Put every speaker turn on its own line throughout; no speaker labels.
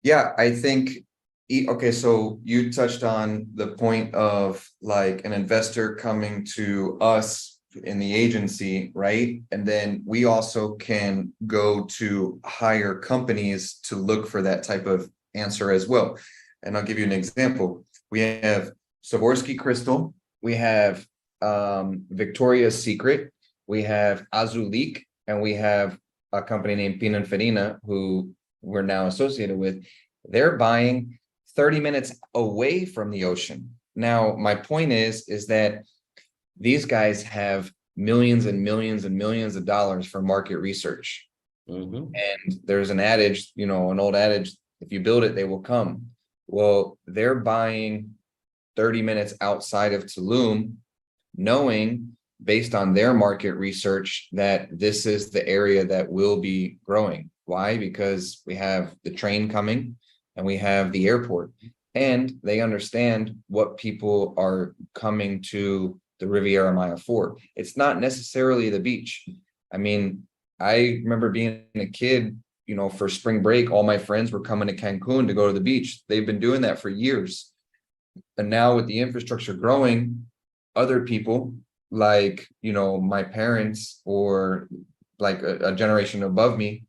Yeah, I think, okay, so you touched on the point of like an investor coming to us in the agency, right? And then we also can go to hire companies to look for that type of answer as well. And I'll give you an example. We have Swarovski Crystal, we have Victoria's Secret, we have Azulik, and we have a company named Pininfarina who we're now associated with. They're buying 30 minutes away from the ocean. Now, my point is that these guys have millions and millions and millions of dollars for market research.
Mhm.
And there's an adage, an old adage, if you build it, they will come. Well, they're buying 30 minutes outside of Tulum, knowing based on their market research that this is the area that will be growing. Why? Because we have the train coming and we have the airport, and they understand what people are coming to the Riviera Maya for. It's not necessarily the beach. I mean, I remember being a kid, for spring break, all my friends were coming to Cancun to go to the beach. They've been doing that for years. And now with the infrastructure growing, other people like, my parents or like a generation above me,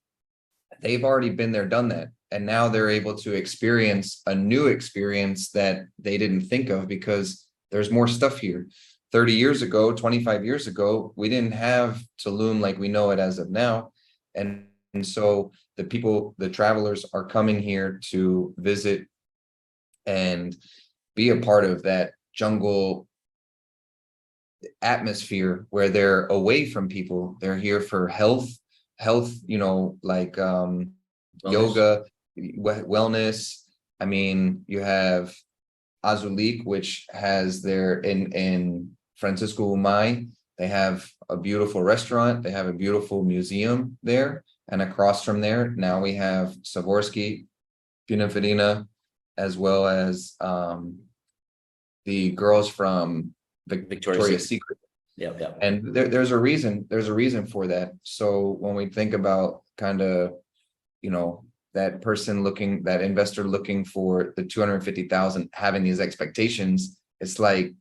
they've already been there, done that. And now they're able to experience a new experience that they didn't think of because there's more stuff here. 30 years ago, 25 years ago, we didn't have Tulum like we know it as of now. And so the travelers are coming here to visit and be a part of that jungle atmosphere where they're away from people. They're here for health, like
Wellness.
yoga, wellness. I mean, you have Azulik, which has their in Francisco Umay. They have a beautiful restaurant. They have a beautiful museum there. And across from there, now we have Swarovski, Pininfarina, as well as the girls from Victoria's Secret.
Yep.
And there's a reason for that. So when we think about kind of, that investor looking for the 250,000, having these expectations, it's like,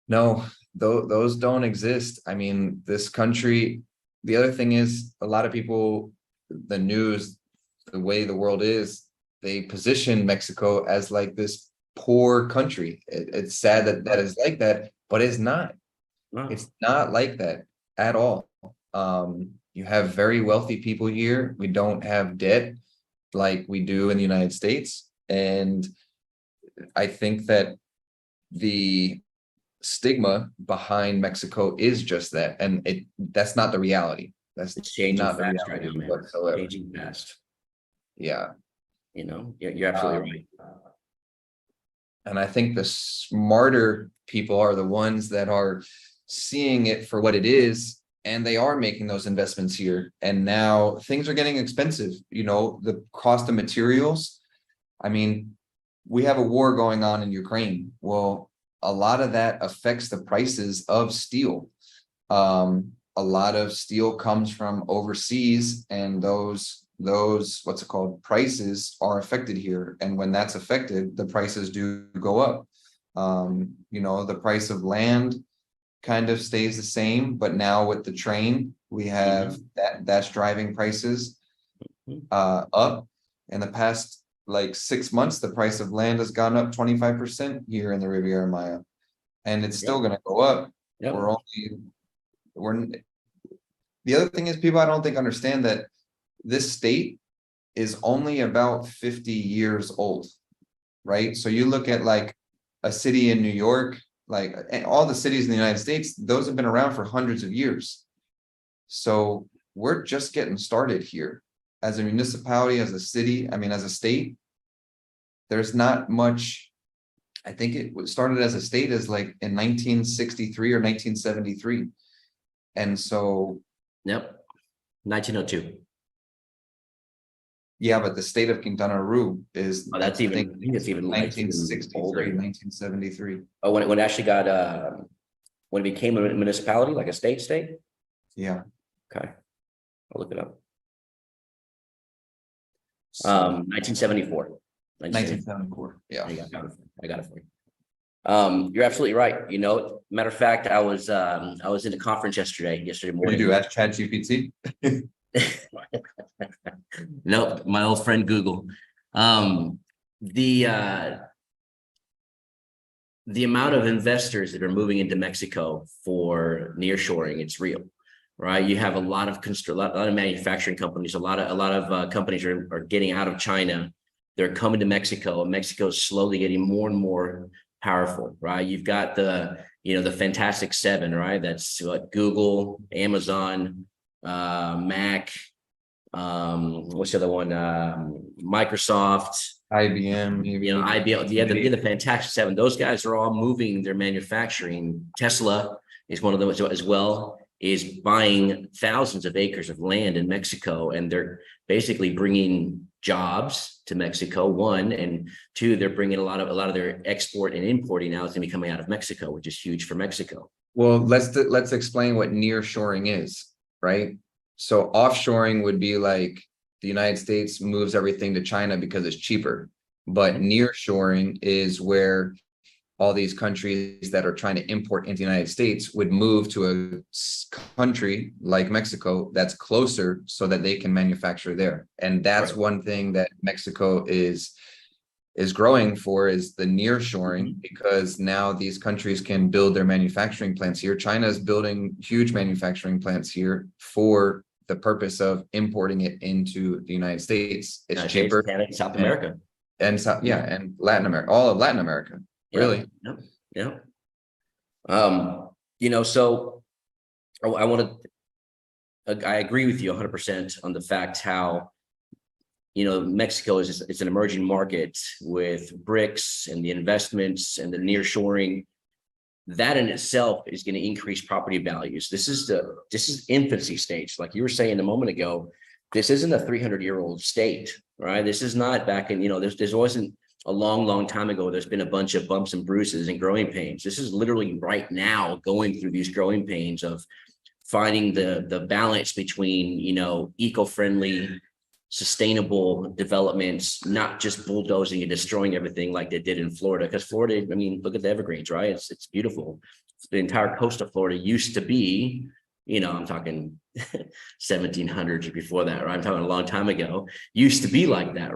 no, those don't exist. I mean, this country, the other thing is a lot of people, the news, the way the world is, they position Mexico as like this poor country. It's sad that is like that, but it's not.
No.
It's not like that at all. You have very wealthy people here. We don't have debt like we do in the United States. And I think that the stigma behind Mexico is just that. And that's not the reality. That's
It's changing
not the
fast right
reality
now, man.
whatsoever.
Changing fast.
Yeah.
You're absolutely right.
And I think the smarter people are the ones that are seeing it for what it is, and they are making those investments here. And now things are getting expensive, the cost of materials. I mean, we have a war going on in Ukraine. Well, a lot of that affects the prices of steel. A lot of steel comes from overseas, and those what's it called, prices are affected here. And when that's affected, the prices do go up. The price of land kind of stays the same, but now with the train, we have that's driving prices up. In the past like 6 months, the price of land has gone up 25% here in the Riviera Maya, and it's still going to go up.
Yep.
The other thing is, people I don't think understand that this state is only about 50 years old, right? So you look at like a city in New York, like all the cities in the United States, those have been around for hundreds of years. So we're just getting started here as a municipality, as a city. I mean, as a state, there's not much. I think it started as a state as like in 1963 or 1973. And so.
Yep. 1902.
Yeah, but the state of Quintana Roo is.
Oh, that's even. I think it's even
1963,
older.
1973.
Oh, when it actually got when it became a municipality, like a state.
Yeah.
Okay, I'll look it up. 1974.
1974. Yeah.
I got it. I got it for you. You're absolutely right. You know, matter of fact, I was in a conference yesterday
What do you
morning.
do? Ask ChatGPT?
Nope, my old friend Google. The amount of investors that are moving into Mexico for nearshoring, it's real, right? You have a lot of a lot of manufacturing companies, a lot of companies are getting out of China. They're coming to Mexico, and Mexico is slowly getting more and more powerful, right? You've got the Fantastic Seven, right? That's what Google, Amazon, Mac, what's the other one? Microsoft,
IBM, maybe.
IBM, the Fantastic Seven. Those guys are all moving their manufacturing. Tesla is one of them as well, is buying thousands of acres of land in Mexico, and they're basically bringing jobs to Mexico. One, and two, they're bringing a lot of their export and importing now is going to be coming out of Mexico, which is huge for Mexico.
Well, let's explain what nearshoring is, right? So offshoring would be like the United States moves everything to China because it's cheaper, but nearshoring is where all these countries that are trying to import into the United States would move to a country like Mexico that's closer so that they can manufacture there. And that's
Right.
one thing that Mexico is growing for, is the nearshoring, because now these countries can build their manufacturing plants here. China is building huge manufacturing plants here for the purpose of importing it into the United States. It's
United
cheaper.
States, Canada, South America.
And so, yeah, and Latin America, all of Latin America. Really?
Yeah. So I agree with you 100% on the fact how, Mexico is an emerging market with BRICS and the investments and the nearshoring. That in itself is going to increase property values. This is infancy stage. Like you were saying a moment ago, this isn't a 300-year-old state, right? This is not back in, there wasn't a long time ago. There's been a bunch of bumps and bruises and growing pains. This is literally right now going through these growing pains of finding the balance between, eco-friendly, sustainable developments, not just bulldozing and destroying everything like they did in Florida. Because Florida, I mean, look at the Everglades, right? It's beautiful. The entire coast of Florida used to be, I'm talking 1700s or before that, right? I'm talking a long time ago, used to be like that.